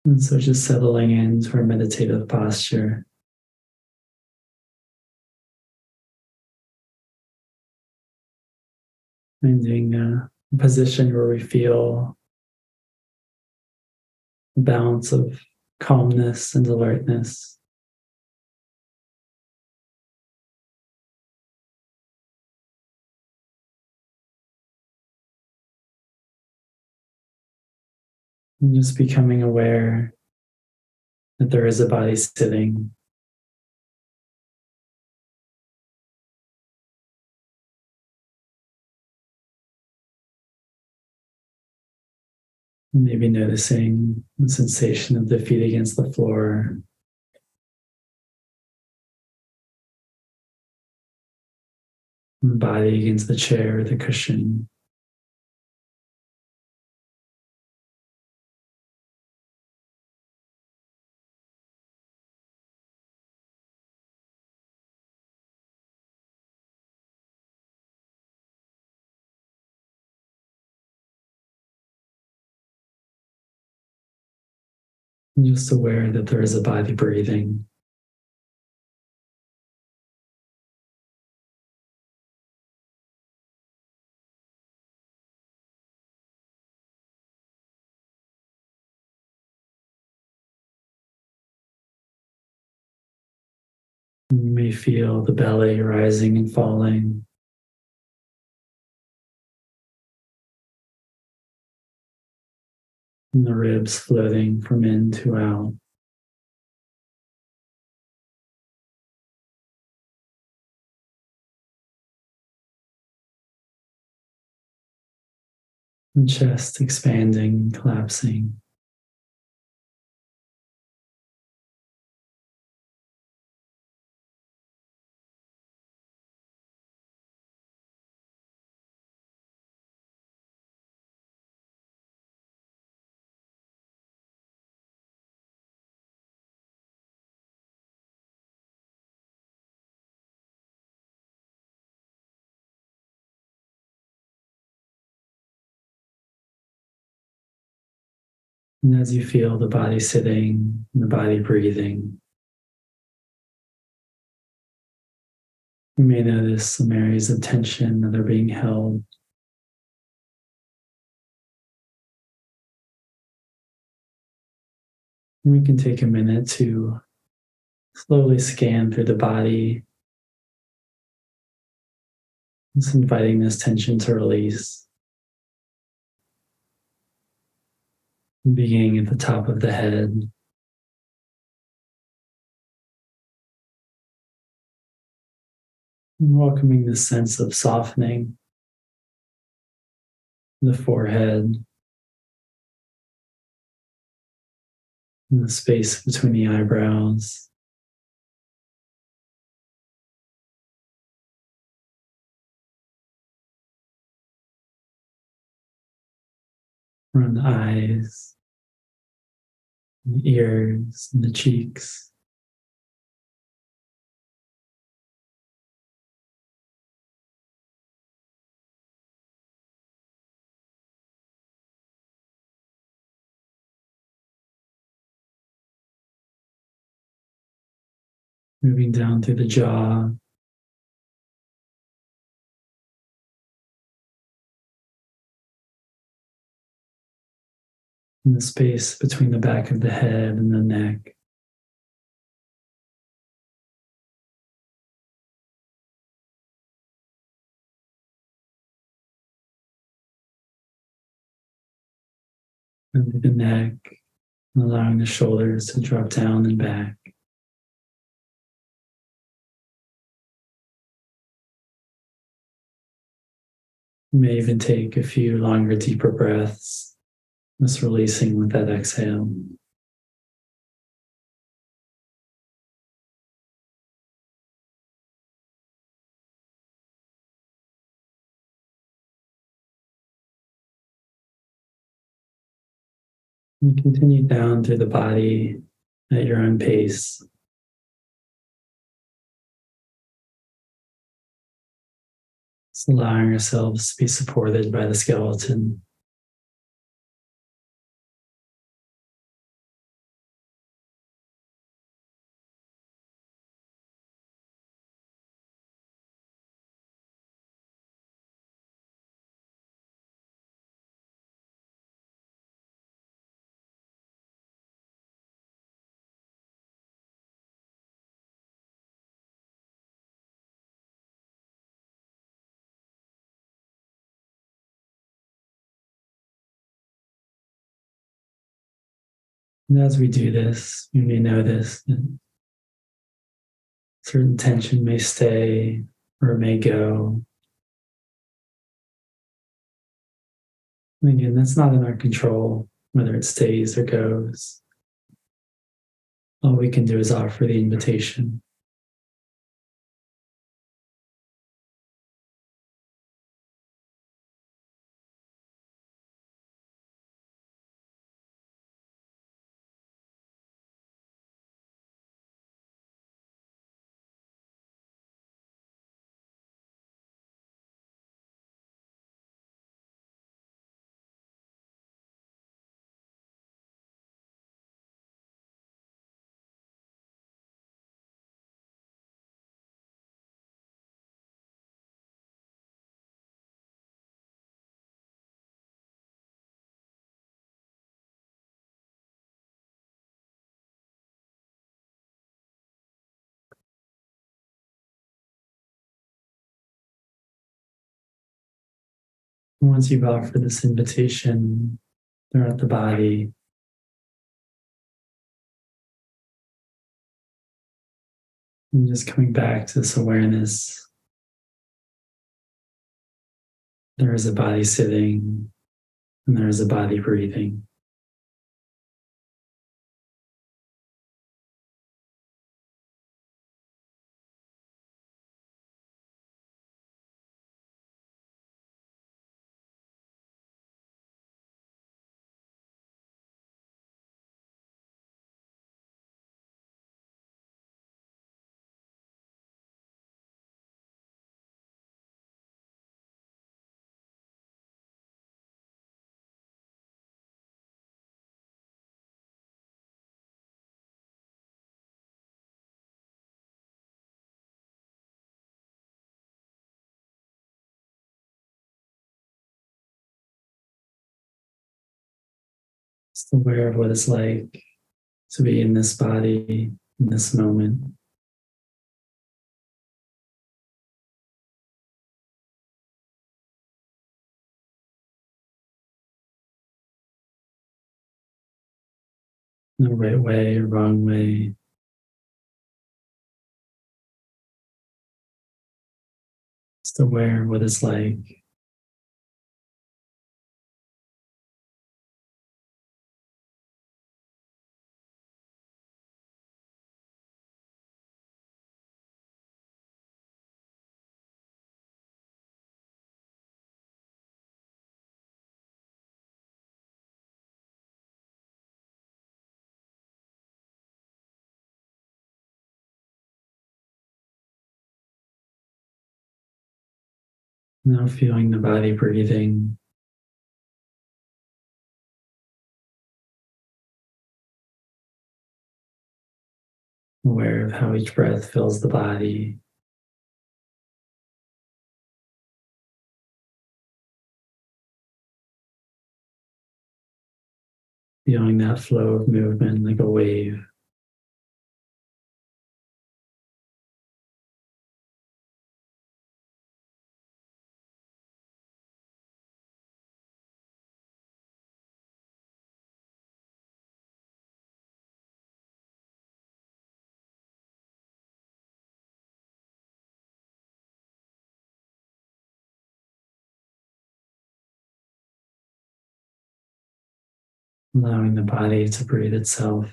And so just settling into our meditative posture. Finding a position where we feel a balance of calmness and alertness. And just becoming aware that there is a body sitting. Maybe noticing the sensation of the feet against the floor. And the body against the chair or the cushion. And just aware that there is a body breathing. And you may feel the belly rising and falling. And the ribs floating from in to out. And chest expanding, collapsing. And as you feel the body sitting and the body breathing, you may notice some areas of tension that are being held. And we can take a minute to slowly scan through the body, just inviting this tension to release. Beginning at the top of the head. And welcoming the sense of softening in the forehead, and the space between the eyebrows. Around the eyes, and the ears, and the cheeks. Moving down through the jaw, and the space between the back of the head and the neck. Under the neck, and allowing the shoulders to drop down and back. You may even take a few longer, deeper breaths, just releasing with that exhale. And continue down through the body at your own pace. Just allowing ourselves to be supported by the skeleton. And as we do this, you may notice that certain tension may stay or it may go. And again, that's not in our control, whether it stays or goes. All we can do is offer the invitation. Once you've offered this invitation throughout the body, and just coming back to this awareness, there is a body sitting and there is a body breathing. Just aware of what it's like to be in this body in this moment. No right way or wrong way. Just aware of what it's like. Now feeling the body breathing. Aware of how each breath fills the body. Feeling that flow of movement like a wave. Allowing the body to breathe itself.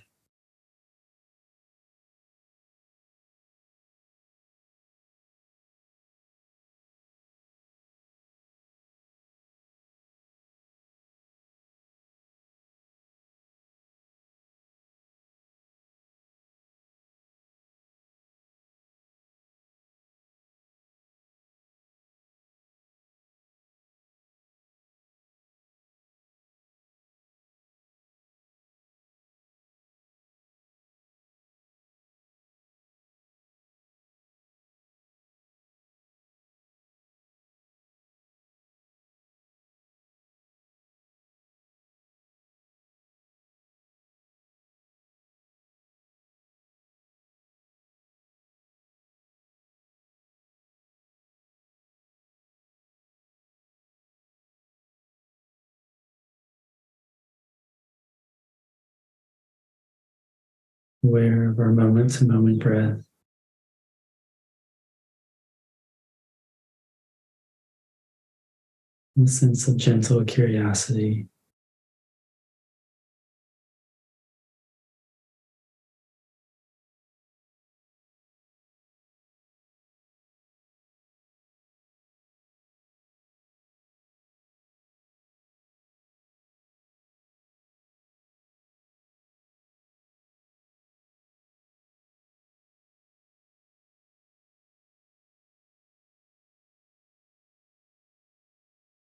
aware of our moment to moment breath. A sense of gentle curiosity.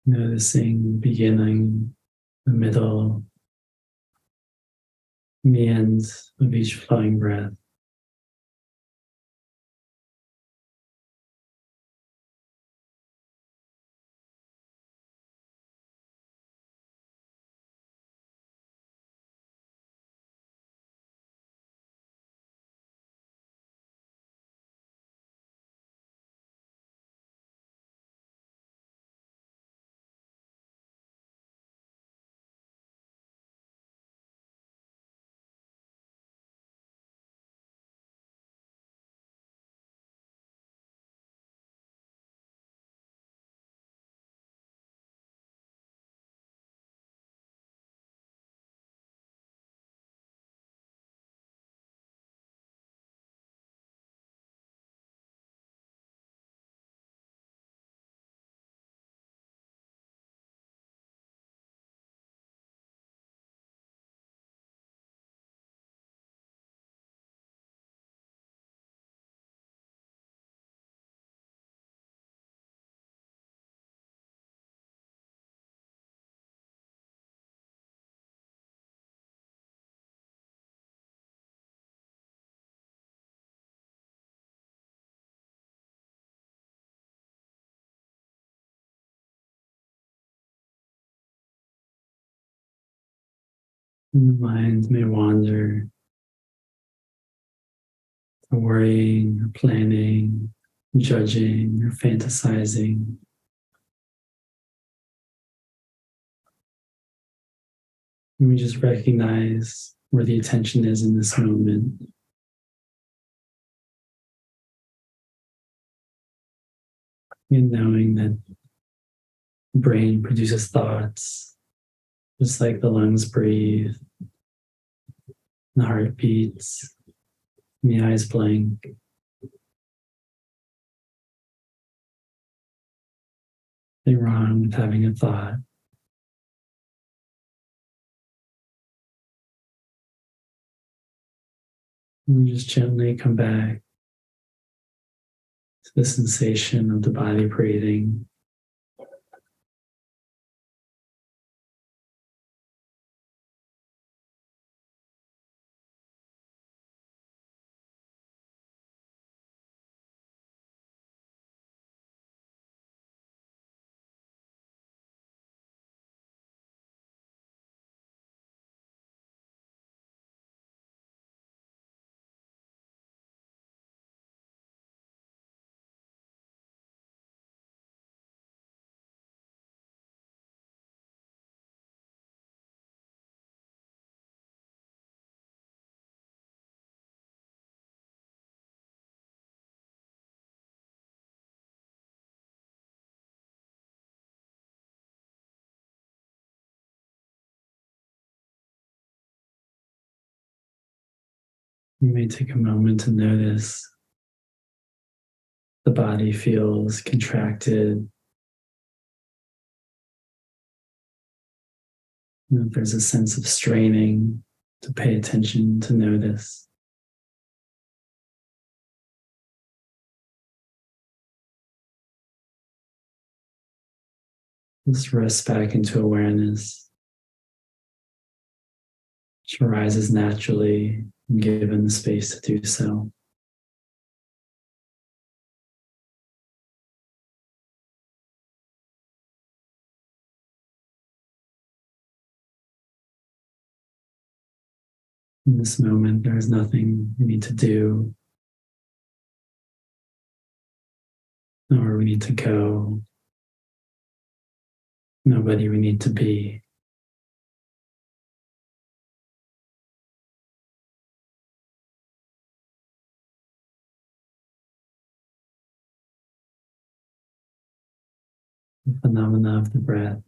Noticing the beginning, the middle, and the end of each flowing breath. And the mind may wander to worrying or planning, judging or fantasizing. And we just recognize where the attention is in this moment. And knowing that the brain produces thoughts, just like the lungs breathe, the heart beats, and the eyes blink. Nothing wrong with having a thought. And we just gently come back to the sensation of the body breathing. You may take a moment to notice the body feels contracted. And if there's a sense of straining, to pay attention to notice. Just rest back into awareness, which arises naturally given the space to do so. In this moment, there is nothing we need to do, nor we need to go, nobody we need to be. the phenomena of the breath.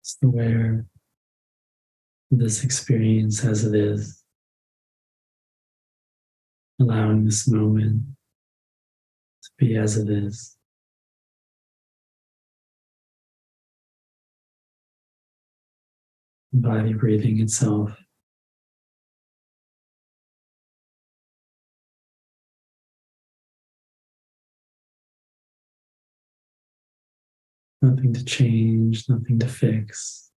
Just aware of this experience as it is, allowing this moment to be as it is. The body breathing itself. Nothing to change, nothing to fix.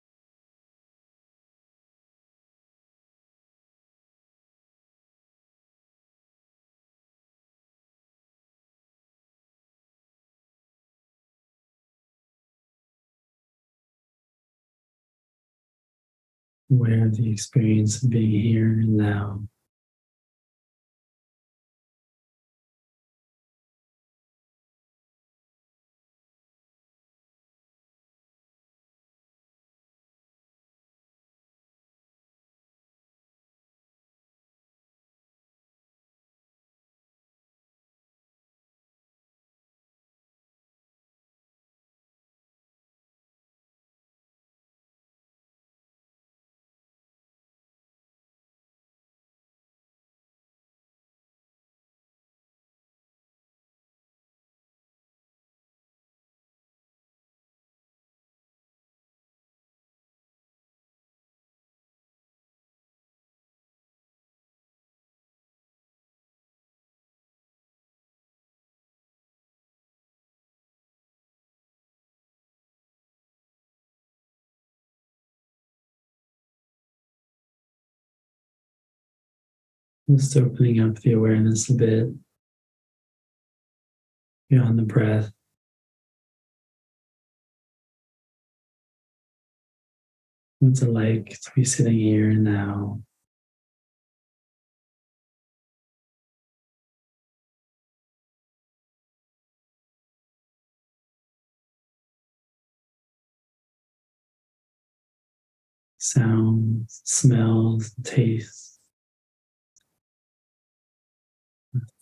Aware of the experience of being here and now. Just opening up the awareness a bit beyond the breath. What's it like to be sitting here and now? Sounds, smells, tastes,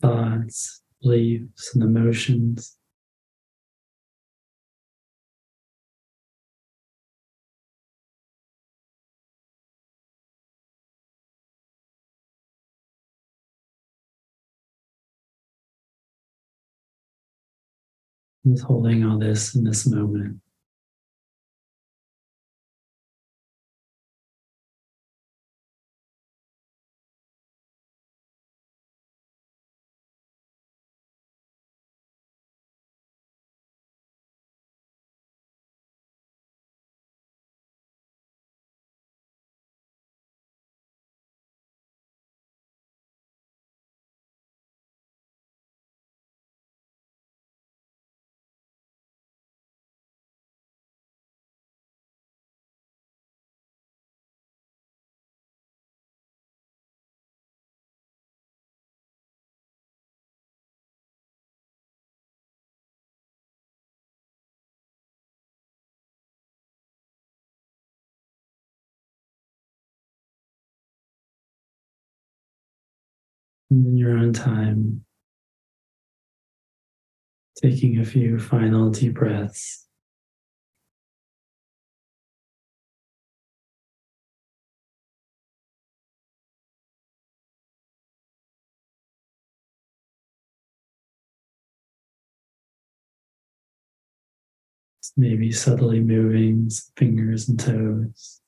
thoughts, beliefs, and emotions. Just holding all this in this moment. And in your own time, taking a few final deep breaths. Maybe subtly moving some fingers and toes.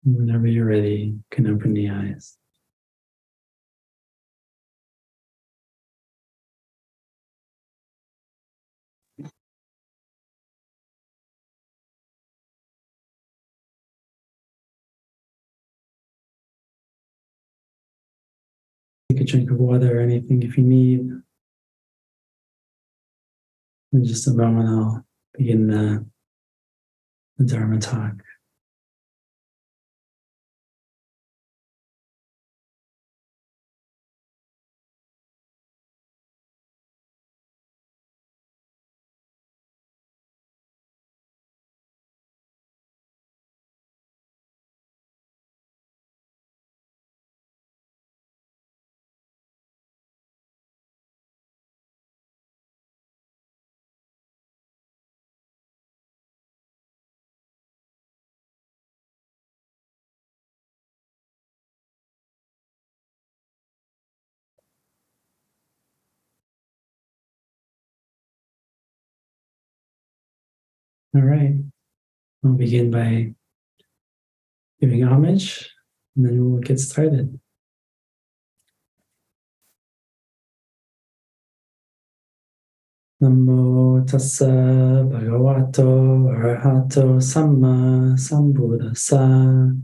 And whenever you're ready, you can open the eyes. Take a drink of water or anything if you need. In just a moment, I'll begin the Dharma talk. All right. I'll begin by giving homage, and then we'll get started. Namo tassa bhagavato arahato samma sambuddhassa.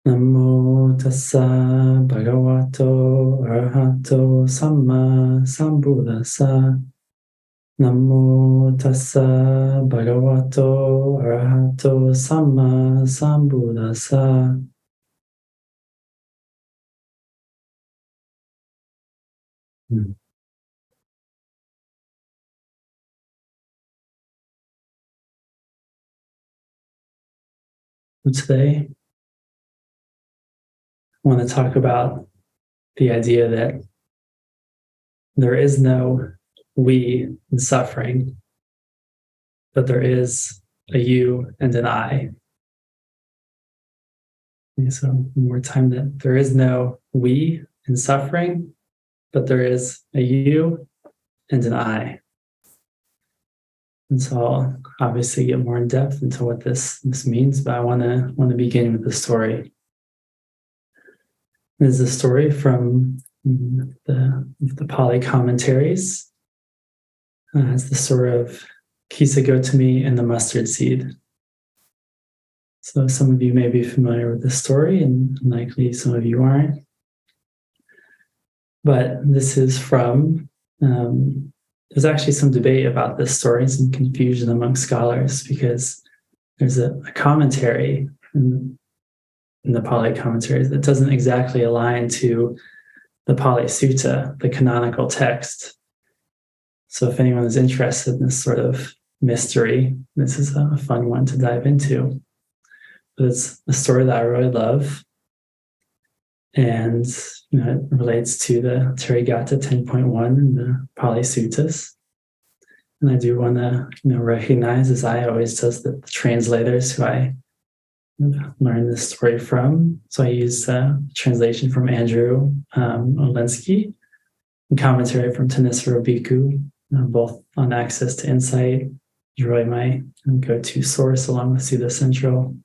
Namo tassa bhagavato arahato samma sambuddhassa. Namo tassa bhagavato arahato samma sambuddhassa. Today, I want to talk about the idea that there is no we in suffering, but there is a you and an I. And so one more time, that there is no we in suffering, but there is a you and an I. And so I'll obviously get more in depth into what this means, but I want to begin with the story. This is a story from the Pali commentaries. It's the story of Kisa Gotami and the mustard seed. So some of you may be familiar with this story, and likely some of you aren't. But this is from, there's actually some debate about this story, some confusion among scholars, because there's a commentary in the Pali commentaries that doesn't exactly align to the Pali Sutta, the canonical text. So if anyone is interested in this sort of mystery, this is a fun one to dive into. But it's a story that I really love. And it relates to the Therigatha 10.1 in the Pali Suttas. And I do want to recognize, as I always does, the translators who I learned this story from. So I used a translation from Andrew Olensky and commentary from Tanisaro Bhikkhu, both on Access to Insight. Is really my go-to source, along with Sutta Central.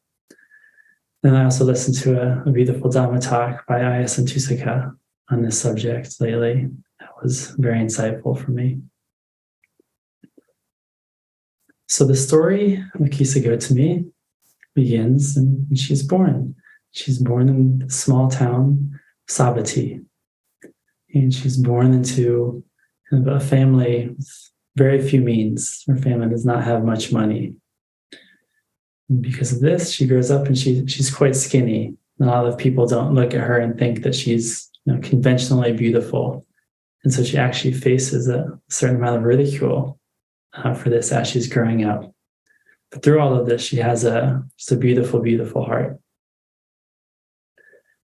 Then I also listened to a beautiful Dhamma talk by Ayya Dhammadipa on this subject lately. That was very insightful for me. So the story of Kisa Gotami begins when she's born. She's born in the small town Savatthi. And she's born into a family with very few means. Her family does not have much money. And because of this, she grows up and she's quite skinny. A lot of people don't look at her and think that she's conventionally beautiful. And so she actually faces a certain amount of ridicule for this as she's growing up. But through all of this, she has just a beautiful, beautiful heart.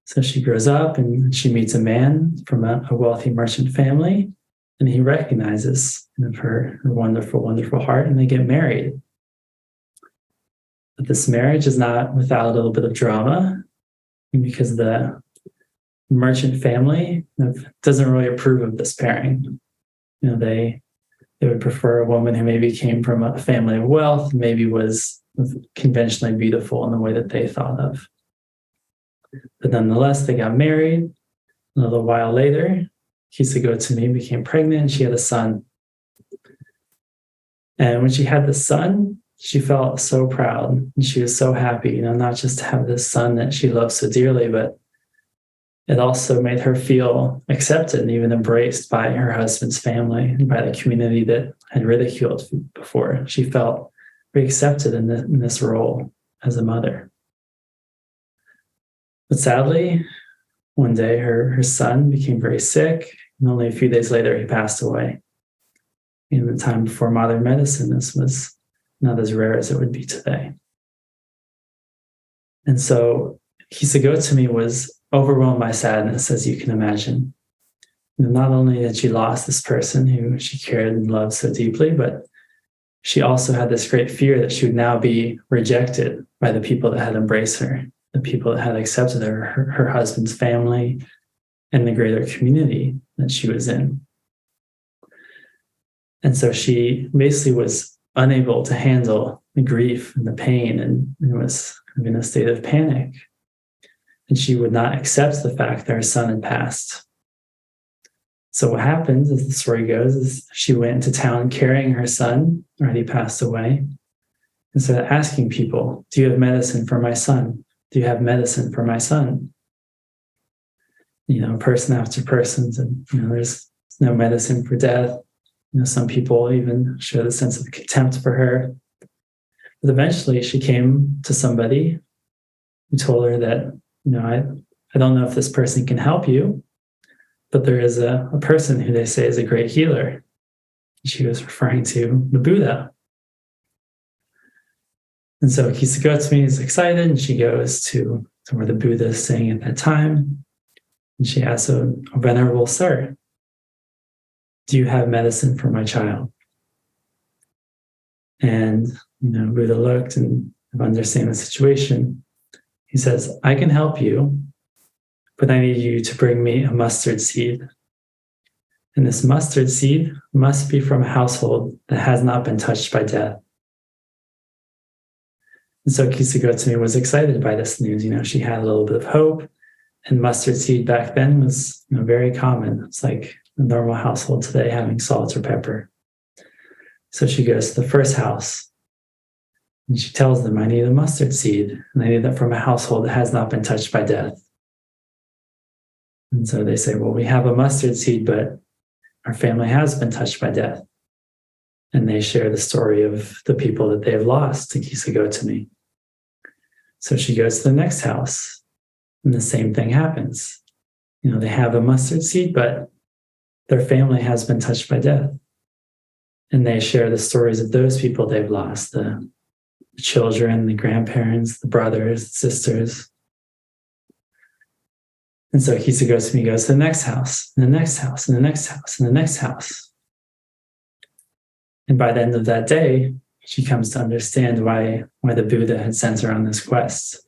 So she grows up and she meets a man from a wealthy merchant family, and he recognizes her wonderful, wonderful heart, and they get married. But this marriage is not without a little bit of drama, because the merchant family doesn't really approve of this pairing. They would prefer a woman who maybe came from a family of wealth, maybe was conventionally beautiful in the way that they thought of. But nonetheless, they got married. A little while later, Kisa Gotami became pregnant and she had a son. And when she had the son, she felt so proud and she was so happy, not just to have this son that she loved so dearly, but it also made her feel accepted and even embraced by her husband's family and by the community that had ridiculed before. She felt very accepted in this role as a mother. But sadly, one day her son became very sick, and only a few days later he passed away. In the time before modern medicine, this was not as rare as it would be today. And so Kisa Gotami was overwhelmed by sadness, as you can imagine. Not only had she lost this person who she cared and loved so deeply, but she also had this great fear that she would now be rejected by the people that had embraced her, the people that had accepted her husband's family, and the greater community that she was in. And so she basically was unable to handle the grief and the pain, and was in a state of panic. And she would not accept the fact that her son had passed. So what happened, as the story goes, is she went into town carrying her son, already passed away, and started asking people, do you have medicine for my son? Do you have medicine for my son? Person after person, and there's no medicine for death. Some people even showed a sense of contempt for her. But eventually she came to somebody who told her that, I don't know if this person can help you, but there is a person who they say is a great healer. She was referring to the Buddha. And so Kisagotami is excited, and she goes to where the Buddha is staying at that time. And she asks, Venerable Sir, do you have medicine for my child? And, Buddha looked and understand the situation. He says, I can help you, but I need you to bring me a mustard seed. And this mustard seed must be from a household that has not been touched by death. And so Kisagotami was excited by this news. She had a little bit of hope. And mustard seed back then was very common. It's like a normal household today having salt or pepper. So she goes to the first house and she tells them, I need a mustard seed, and I need that from a household that has not been touched by death. And so they say, well, we have a mustard seed, but our family has been touched by death. And they share the story of the people that they have lost to Kisagotami. So she goes to the next house, and the same thing happens. They have a mustard seed, but their family has been touched by death. And they share the stories of those people they've lost, the children, the grandparents, the brothers, the sisters. And so Kisagotami goes to the next house, and the next house, and the next house, and the next house. And by the end of that day, she comes to understand why the Buddha had sent her on this quest.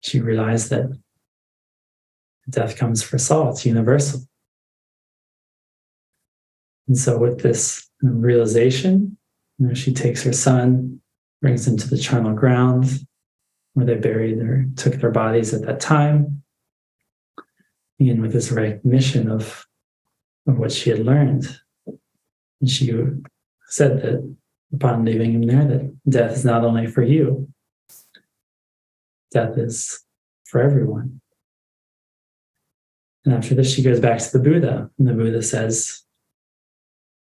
She realized that death comes for all, it's universal. And so with this realization, she takes her son, brings him to the charnel ground where they buried or took their bodies at that time. And with this recognition of what she had learned. And she said that upon leaving him there, that death is not only for you, death is for everyone. And after this, she goes back to the Buddha, and the Buddha says,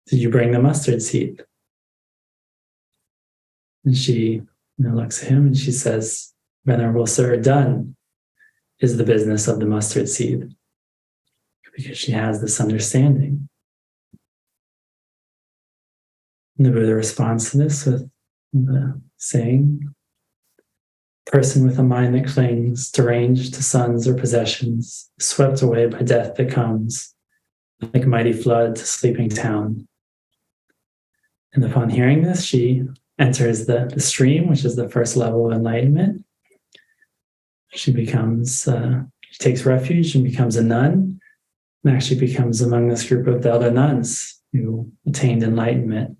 did you bring the mustard seed? And she looks at him and she says, Venerable Sir, done is the business of the mustard seed, because she has this understanding. And the Buddha responds to this with the saying, person with a mind that clings, deranged to sons or possessions, swept away by death that comes, like a mighty flood to sleeping town. And upon hearing this, she enters the stream, which is the first level of enlightenment. She takes refuge and becomes a nun, and actually becomes among this group of the elder nuns who attained enlightenment.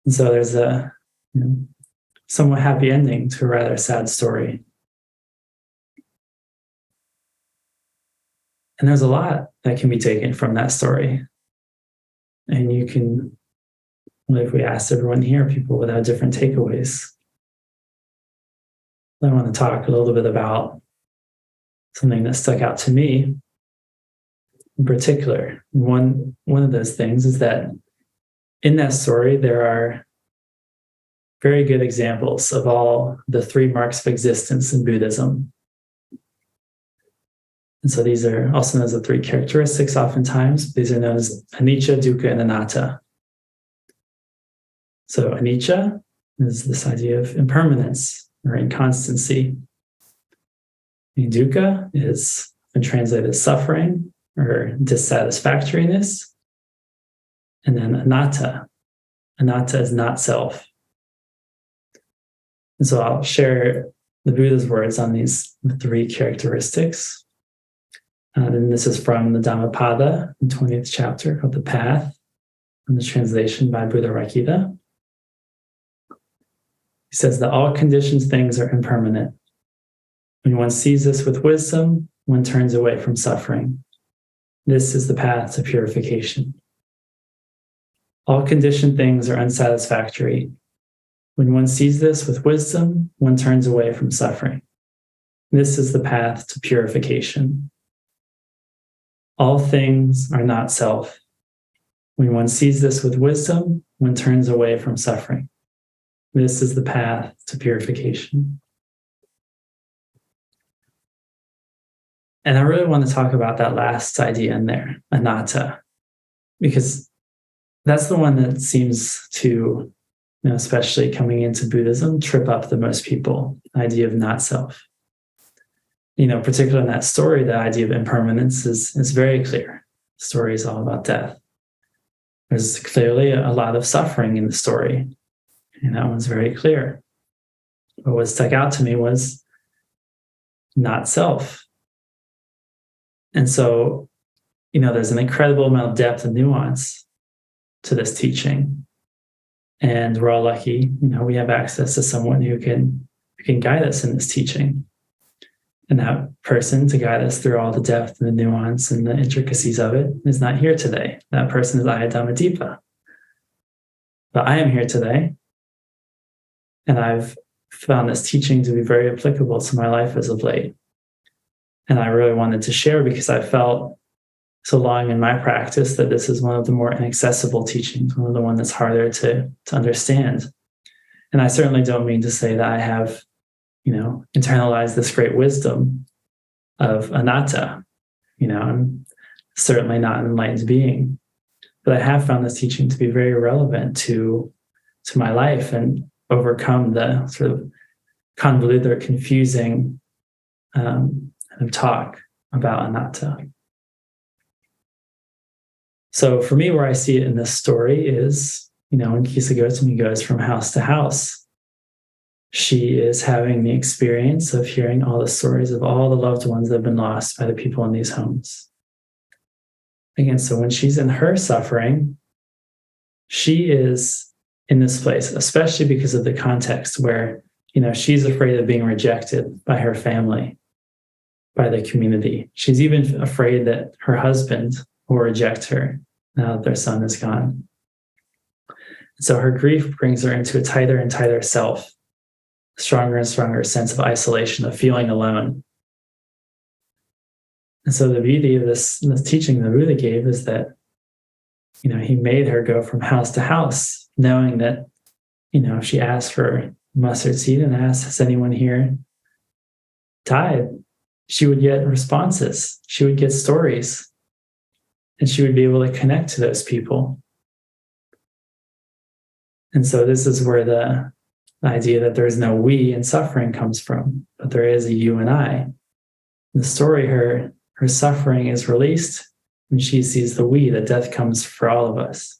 And so there's a somewhat happy ending to a rather sad story. And there's a lot that can be taken from that story. And you can, if we asked everyone here, people would have different takeaways. I want to talk a little bit about something that stuck out to me in particular. One of those things is that in that story, there are very good examples of all the three marks of existence in Buddhism. And so these are also known as the three characteristics oftentimes. These are known as anicca, dukkha, and anatta. So anicca is this idea of impermanence or inconstancy. And dukkha is been translated as suffering or dissatisfactoriness. And then anatta. Anatta is not self. And so I'll share the Buddha's words on these three characteristics. And this is from the Dhammapada, the 20th chapter, called The Path. in the translation by Buddha Rakita. He says that all conditioned things are impermanent. When one sees this with wisdom, one turns away from suffering. This is the path to purification. All conditioned things are unsatisfactory. When one sees this with wisdom, one turns away from suffering. This is the path to purification. All things are not self. When one sees this with wisdom, one turns away from suffering. This is the path to purification. And I really want to talk about that last idea in there, anatta, because that's the one that seems to, especially coming into Buddhism, trip up the most people, the idea of not self. Particularly in that story, the idea of impermanence is very clear. The story is all about death. There's clearly a lot of suffering in the story, and that one's very clear. But what stuck out to me was not self. And so, there's an incredible amount of depth and nuance to this teaching. And we're all lucky, we have access to someone who can guide us in this teaching. And that person to guide us through all the depth and the nuance and the intricacies of it is not here today. That person is Ayya Dhammadipa. But I am here today. And I've found this teaching to be very applicable to my life as of late. And I really wanted to share because I felt so long in my practice that this is one of the more inaccessible teachings, one of the ones that's harder to understand. And I certainly don't mean to say that I have, internalized this great wisdom of anatta. I'm certainly not an enlightened being, but I have found this teaching to be very relevant to my life and overcome the sort of convoluted or confusing talk about anatta. So for me, where I see it in this story is, when Kisa Gotami goes from house to house, she is having the experience of hearing all the stories of all the loved ones that have been lost by the people in these homes. Again, so when she's in her suffering, she is in this place, especially because of the context where, she's afraid of being rejected by her family, by the community. She's even afraid that her husband will reject her now that their son is gone. So her grief brings her into a tighter and tighter self, stronger and stronger sense of isolation, of feeling alone. And so the beauty of this teaching the Buddha gave is that, he made her go from house to house, knowing that, if she asked for mustard seed and asked, has anyone here died? She would get responses. She would get stories. And she would be able to connect to those people. And so this is where the idea that there is no we in suffering comes from, but there is a you and I. In the story, her suffering is released when she sees the we, that death comes for all of us.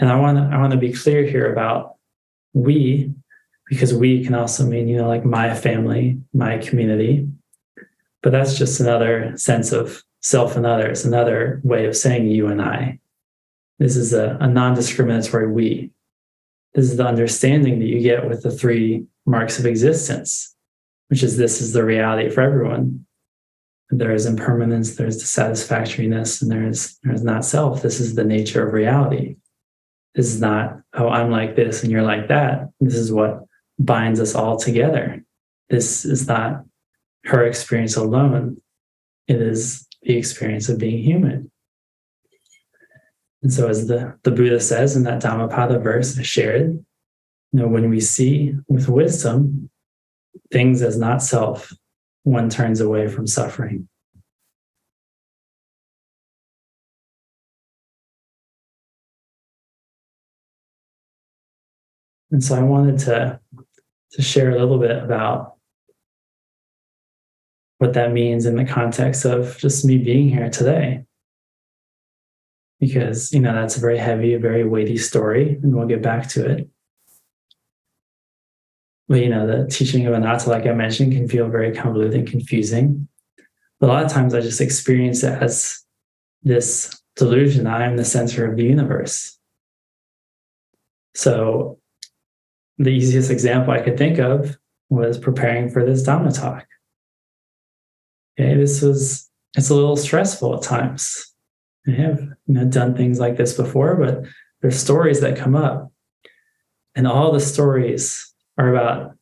And I want to be clear here about we, because we can also mean, like my family, my community. But that's just another sense of self and others, another way of saying you and I. This is a non-discriminatory we. This is the understanding that you get with the three marks of existence, which is this is the reality for everyone. There is impermanence, there's dissatisfactoriness, and there's not self. This is the nature of reality. This is not, oh, I'm like this and you're like that. This is what binds us all together. This is not her experience alone. It is the experience of being human. And so as the Buddha says in that Dhammapada verse I shared, when we see with wisdom things as not self, one turns away from suffering. And so I wanted to share a little bit about what that means in the context of just me being here today. Because, that's a very heavy, a very weighty story, and we'll get back to it. But, the teaching of anatta, like I mentioned, can feel very convoluted and confusing. But a lot of times I just experience it as this delusion. I am the center of the universe. So the easiest example I could think of was preparing for this Dhamma talk. Okay, it's a little stressful at times. I have done things like this before, but there's stories that come up, and all the stories are about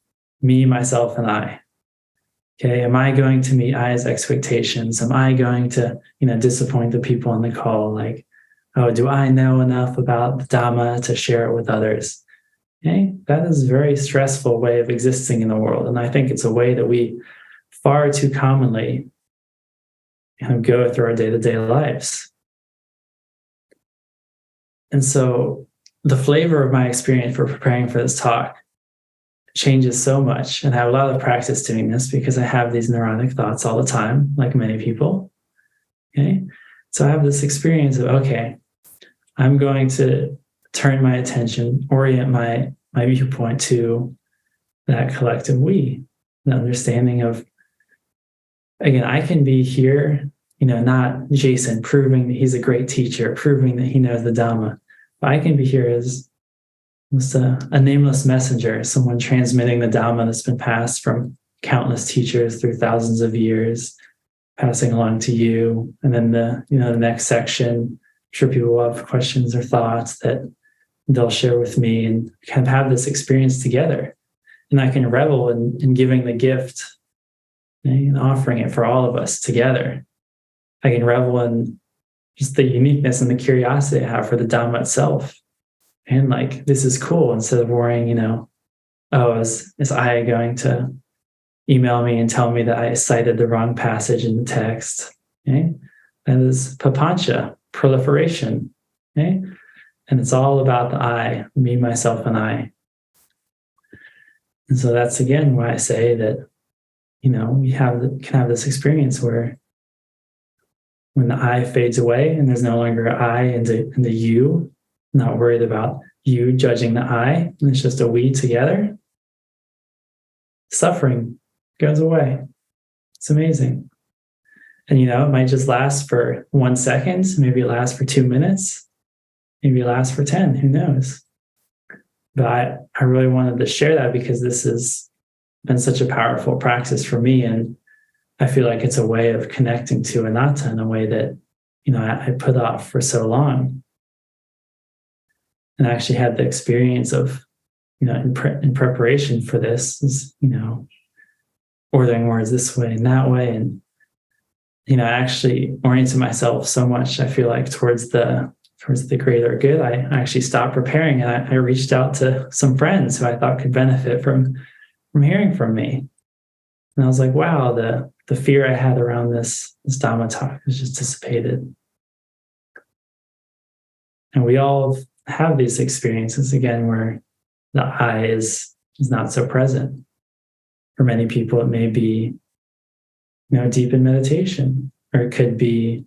me, myself, and I. Okay, am I going to meet I's expectations? Am I going to, disappoint the people on the call? Like, oh, do I know enough about the Dhamma to share it with others? Okay, that is a very stressful way of existing in the world, and I think it's a way that we far too commonly go through our day-to-day lives. And so the flavor of my experience for preparing for this talk changes so much. And I have a lot of practice doing this because I have these neurotic thoughts all the time, like many people. Okay. So I have this experience of, okay, I'm going to turn my attention, orient my viewpoint to that collective we, the understanding of, again, I can be here, not Jason proving that he's a great teacher, proving that he knows the Dhamma. But I can be here as just a nameless messenger, someone transmitting the Dhamma that's been passed from countless teachers through thousands of years, passing along to you. And then the next section, I'm sure people will have questions or thoughts that they'll share with me, and kind of have this experience together. And I can revel in giving the gift and offering it for all of us together. I can revel in just the uniqueness and the curiosity I have for the Dhamma itself. And like, this is cool, instead of worrying, oh, is I going to email me and tell me that I cited the wrong passage in the text? Okay? That is papancha, proliferation. Okay? And it's all about the I, me, myself, and I. And so that's again why I say that, we can have this experience where when the I fades away and there's no longer I and the you, not worried about you judging the I, and it's just a we together, suffering goes away. It's amazing. And it might just last for 1 second, maybe it lasts for 2 minutes, maybe it lasts for 10, who knows? But I really wanted to share that because this has been such a powerful practice for me, and I feel like it's a way of connecting to anatta in a way that, I put off for so long. And I actually had the experience of, in preparation for this, is, ordering words this way and that way. And, I actually oriented myself so much, I feel like, towards the greater good. I actually stopped preparing, and I reached out to some friends who I thought could benefit from hearing from me. And I was like, wow, the fear I had around this Dhamma talk has just dissipated. And we all have these experiences, again, where the I is not so present. For many people, it may be, deep in meditation, or it could be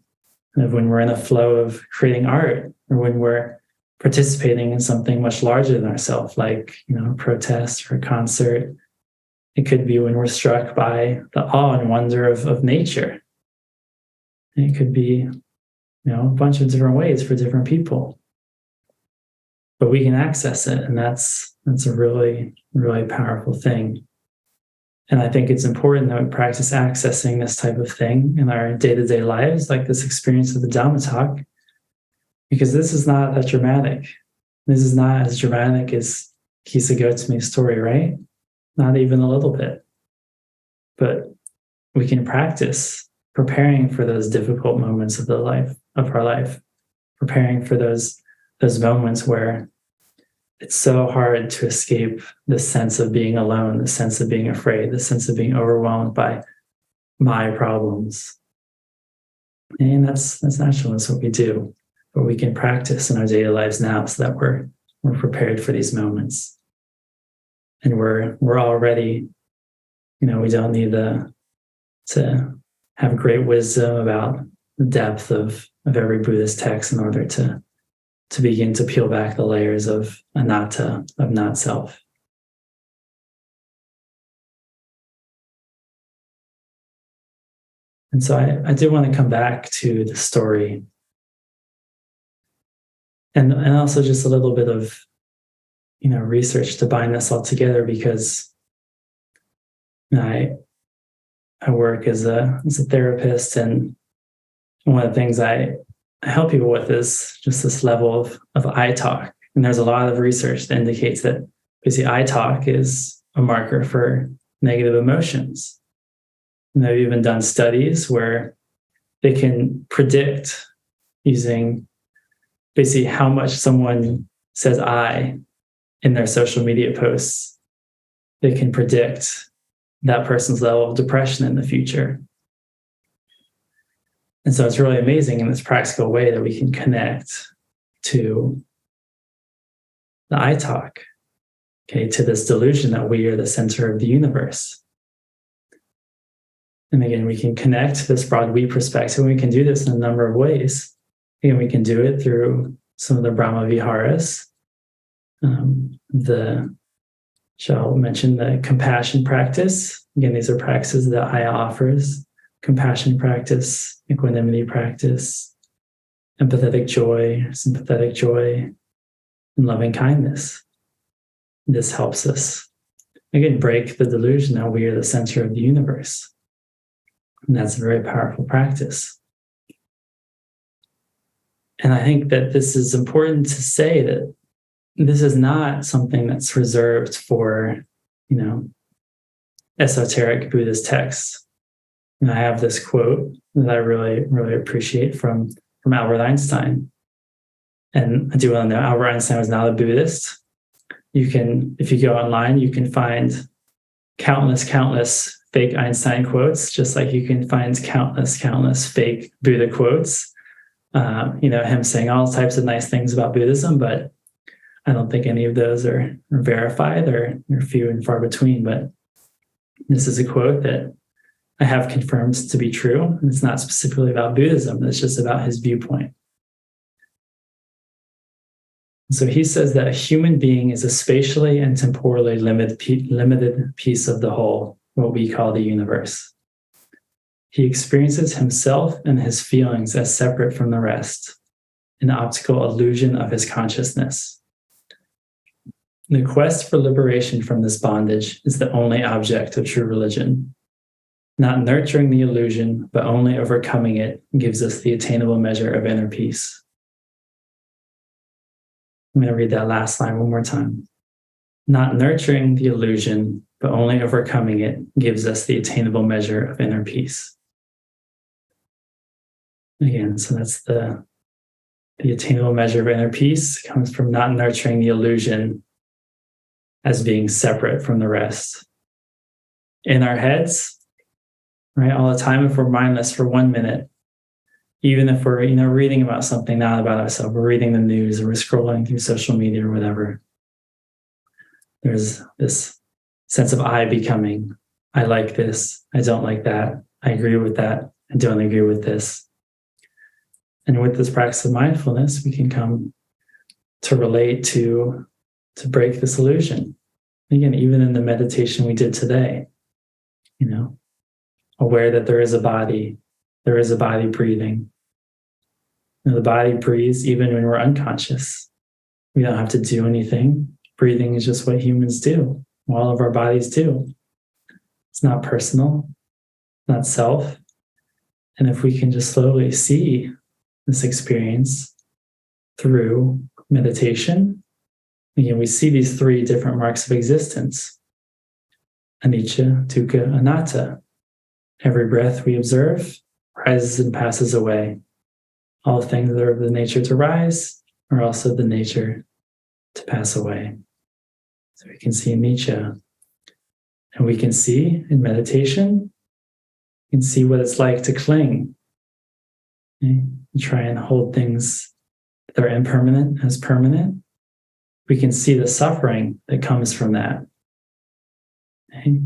kind of when we're in a flow of creating art, or when we're participating in something much larger than ourselves, like, a protest or a concert. It could be when we're struck by the awe and wonder of nature. And it could be, a bunch of different ways for different people. But we can access it, and that's a really, really powerful thing. And I think it's important that we practice accessing this type of thing in our day-to-day lives, like this experience of the Dhamma talk, because this is not that dramatic. This is not as dramatic as Kisa Gotami's story, right? Not even a little bit. But we can practice preparing for those difficult moments of our life, preparing for those moments where it's so hard to escape the sense of being alone, the sense of being afraid, the sense of being overwhelmed by my problems. And that's natural. That's what we do. But we can practice in our daily lives now so that we're prepared for these moments. And we're already, we don't need to have great wisdom about the depth of every Buddhist text in order to begin to peel back the layers of anatta, of not self. And so I did want to come back to the story, and also just a little bit of research to bind this all together, because I work as a therapist, and one of the things I help people with is just this level of I talk. And there's a lot of research that indicates that basically I talk is a marker for negative emotions. And they've even done studies where they can predict, using basically how much someone says I in their social media posts, they can predict that person's level of depression in the future. And so it's really amazing in this practical way that we can connect to the I talk, to this delusion that we are the center of the universe. And again, we can connect to this broad we perspective, and we can do this in a number of ways. Again, we can do it through some of the Brahma viharas. Shall mention the compassion practice. Again, these are practices that Ayya offers: compassion practice, equanimity practice, empathetic joy, sympathetic joy, and loving kindness. This helps us, again, break the delusion that we are the center of the universe. And that's a very powerful practice. And I think that this is important to say, that this is not something that's reserved for, esoteric Buddhist texts. And I have this quote that I really, really appreciate from Albert Einstein. And I do want to know, Albert Einstein was not a Buddhist. If you go online, you can find countless fake Einstein quotes, just like you can find countless fake Buddha quotes. Him saying all types of nice things about Buddhism, but I don't think any of those are verified, or they're few and far between. But this is a quote that I have confirmed to be true. And it's not specifically about Buddhism, it's just about his viewpoint. So he says that a human being is a spatially and temporally limited piece of the whole, what we call the universe. He experiences himself and his feelings as separate from the rest, an optical illusion of his consciousness. The quest for liberation from this bondage is the only object of true religion. Not nurturing the illusion, but only overcoming it, gives us the attainable measure of inner peace. I'm going to read that last line one more time. Not nurturing the illusion, but only overcoming it, gives us the attainable measure of inner peace. Again, so that's the attainable measure of inner peace comes from not nurturing the illusion as being separate from the rest. In our heads, right, all the time, if we're mindless for 1 minute, even if we're reading about something not about ourselves, we're reading the news, or we're scrolling through social media or whatever, there's this sense of I becoming. I like this, I don't like that, I agree with that, I don't agree with this. And with this practice of mindfulness, we can come to relate to break this illusion. Again, even in the meditation we did today, aware that there is a body breathing. The body breathes even when we're unconscious. We don't have to do anything. Breathing is just what humans do. All of our bodies do. It's not personal, not self. And if we can just slowly see this experience through meditation, again, we see these 3 different marks of existence: anicca, dukkha, anatta. Every breath we observe rises and passes away. All things that are of the nature to rise are also the nature to pass away. So we can see anicca. And we can see in meditation, we can see what it's like to cling. Okay? Try and hold things that are impermanent as permanent. We can see the suffering that comes from that. Okay?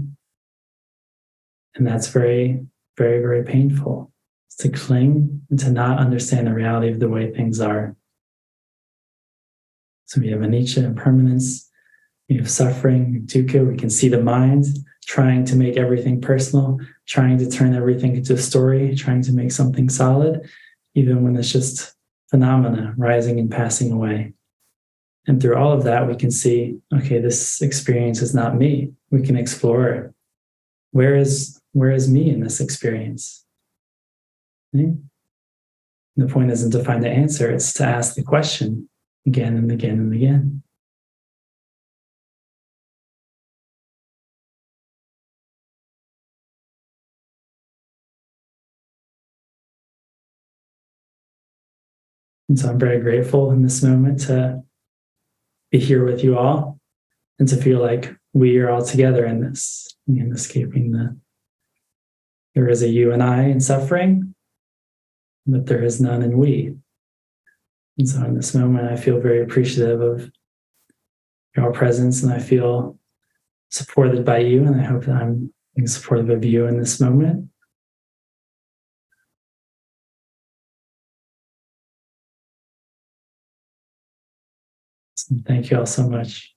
And that's very, very, very painful. It's to cling and to not understand the reality of the way things are. So we have anicca, impermanence. We have suffering, dukkha. We can see the mind trying to make everything personal, trying to turn everything into a story, trying to make something solid, even when it's just phenomena rising and passing away. And through all of that, we can see, okay, this experience is not me. We can explore, where is me in this experience? Okay? The point isn't to find the answer, it's to ask the question again and again and again. And so I'm very grateful in this moment to be here with you all and to feel like we are all together in this, in escaping there is a you and I in suffering, but there is none in we. And so in this moment, I feel very appreciative of your presence, and I feel supported by you, and I hope that I'm being supportive of you in this moment. So thank you all so much.